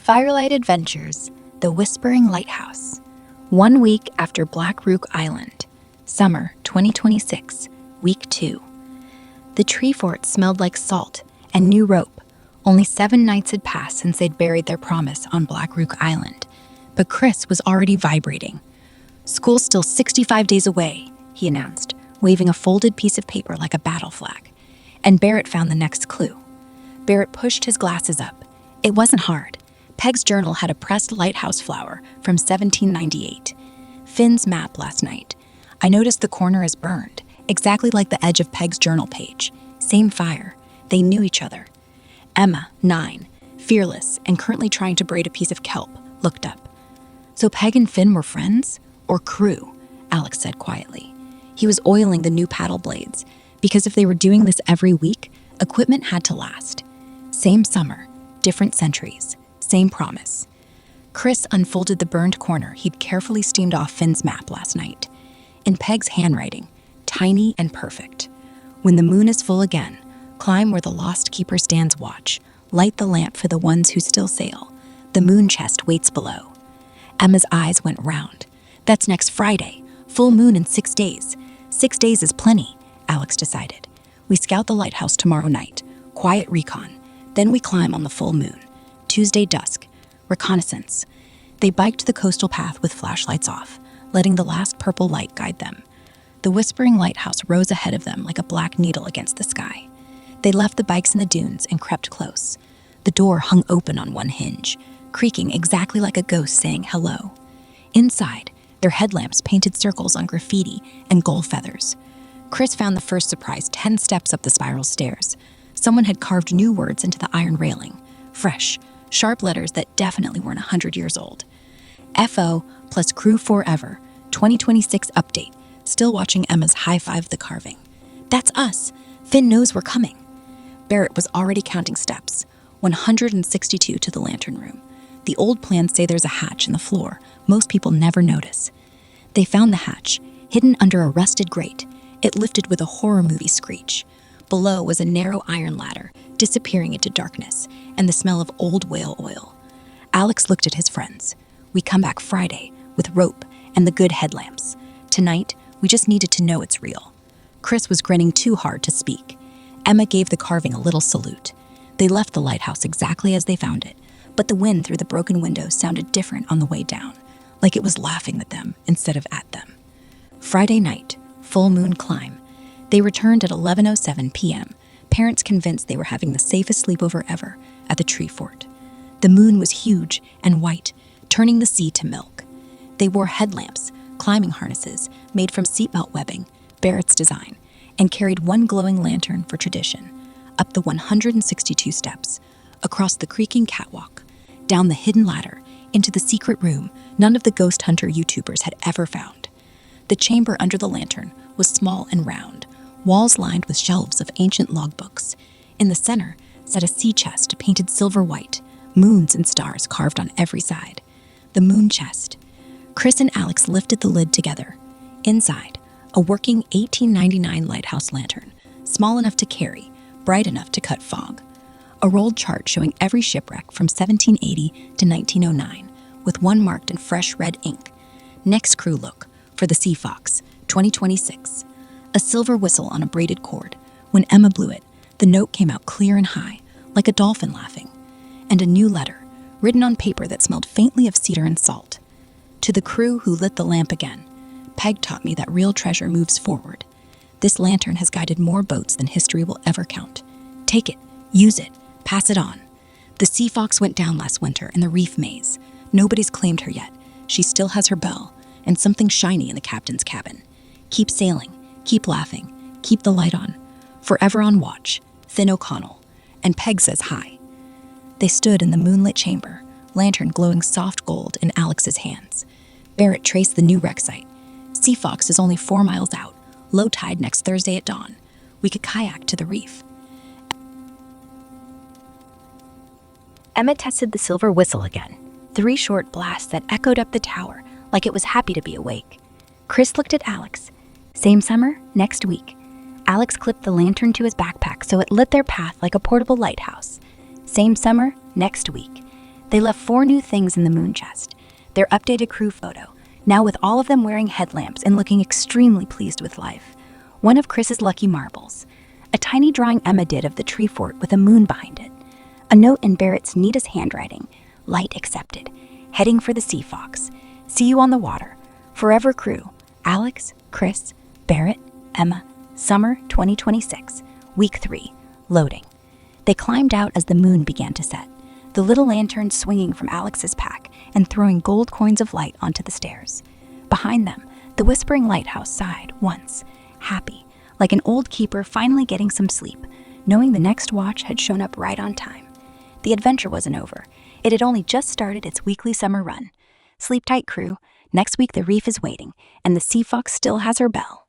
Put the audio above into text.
Firelight Adventures, The Whispering Lighthouse. 1 week after Black Rook Island. Summer 2026, Week 2. The tree fort smelled like salt and new rope. Only 7 nights had passed since they'd buried their promise on Black Rook Island. But Chris was already vibrating. "School's still 65 days away," he announced, waving a folded piece of paper like a battle flag. And Barrett found the next clue. Barrett pushed his glasses up. It wasn't hard. Peg's journal had a pressed lighthouse flower from 1798. Finn's map last night. "I noticed the corner is burned, exactly like the edge of Peg's journal page. Same fire. They knew each other." Emma, 9, fearless and currently trying to braid a piece of kelp, looked up. "So Peg and Finn were friends? Or crew?" Alex said quietly. He was oiling the new paddle blades, because if they were doing this every week, equipment had to last. Same summer, different centuries. Same promise. Chris unfolded the burned corner he'd carefully steamed off Finn's map last night. In Peg's handwriting, tiny and perfect. "When the moon is full again, climb where the lost keeper stands watch. Light the lamp for the ones who still sail. The moon chest waits below." Emma's eyes went round. "That's next Friday. Full moon in 6 days. 6 days is plenty," Alex decided. "We scout the lighthouse tomorrow night. Quiet recon. Then we climb on the full moon. Tuesday dusk. Reconnaissance." They biked the coastal path with flashlights off, letting the last purple light guide them. The whispering lighthouse rose ahead of them like a black needle against the sky. They left the bikes in the dunes and crept close. The door hung open on one hinge, creaking exactly like a ghost saying hello. Inside, their headlamps painted circles on graffiti and gull feathers. Chris found the first surprise 10 steps up the spiral stairs. Someone had carved new words into the iron railing. Fresh, sharp letters that definitely weren't 100 years old. FO plus crew forever, 2026 update. Still watching Emma's high-five the carving. "That's us. Finn knows we're coming." Barrett was already counting steps. 162 to the lantern room. The old plans say there's a hatch in the floor. Most people never notice. They found the hatch, hidden under a rusted grate. It lifted with a horror movie screech. Below was a narrow iron ladder, disappearing into darkness, and the smell of old whale oil. Alex looked at his friends. "We come back Friday, with rope and the good headlamps. Tonight, we just needed to know it's real." Chris was grinning too hard to speak. Emma gave the carving a little salute. They left the lighthouse exactly as they found it, but the wind through the broken windows sounded different on the way down, like it was laughing at them instead of at them. Friday night, full moon climb. They returned at 11:07 p.m., parents convinced they were having the safest sleepover ever at the tree fort. The moon was huge and white, turning the sea to milk. They wore headlamps, climbing harnesses made from seatbelt webbing, Barrett's design, and carried one glowing lantern for tradition. Up the 162 steps, across the creaking catwalk, down the hidden ladder, into the secret room none of the ghost hunter YouTubers had ever found. The chamber under the lantern was small and round, walls lined with shelves of ancient logbooks. In the center sat a sea chest painted silver white, moons and stars carved on every side. The moon chest. Chris and Alex lifted the lid together. Inside, a working 1899 lighthouse lantern, small enough to carry, bright enough to cut fog. A rolled chart showing every shipwreck from 1780 to 1909, with one marked in fresh red ink. Next crew look for the Sea Fox, 2026. A silver whistle on a braided cord. When Emma blew it, the note came out clear and high, like a dolphin laughing. And a new letter, written on paper that smelled faintly of cedar and salt. "To the crew who lit the lamp again. Peg taught me that real treasure moves forward. This lantern has guided more boats than history will ever count. Take it, use it, pass it on. The Sea Fox went down last winter in the reef maze. Nobody's claimed her yet. She still has her bell, and something shiny in the captain's cabin. Keep sailing, keep laughing, keep the light on. Forever on watch, Finn O'Connell." And Peg says hi. They stood in the moonlit chamber, lantern glowing soft gold in Alex's hands. Barrett traced the new wreck site. "Sea Fox is only 4 miles out. Low tide next Thursday at dawn. We could kayak to the reef." Emma tested the silver whistle again. 3 short blasts that echoed up the tower like it was happy to be awake. Chris looked at Alex. "Same summer, next week." Alex clipped the lantern to his backpack so it lit their path like a portable lighthouse. "Same summer, next week." They left 4 new things in the moon chest. Their updated crew photo, now with all of them wearing headlamps and looking extremely pleased with life. One of Chris's lucky marbles. A tiny drawing Emma did of the tree fort with a moon behind it. A note in Barrett's neatest handwriting. Light accepted. Heading for the Sea Fox. See you on the water. Forever crew. Alex, Chris, Barrett, Emma. Summer 2026. Week 3. Loading. They climbed out as the moon began to set, the little lantern swinging from Alex's pack and throwing gold coins of light onto the stairs. Behind them, the whispering lighthouse sighed once, happy, like an old keeper finally getting some sleep, knowing the next watch had shown up right on time. The adventure wasn't over. It had only just started its weekly summer run. Sleep tight, crew. Next week the reef is waiting, and the Sea Fox still has her bell.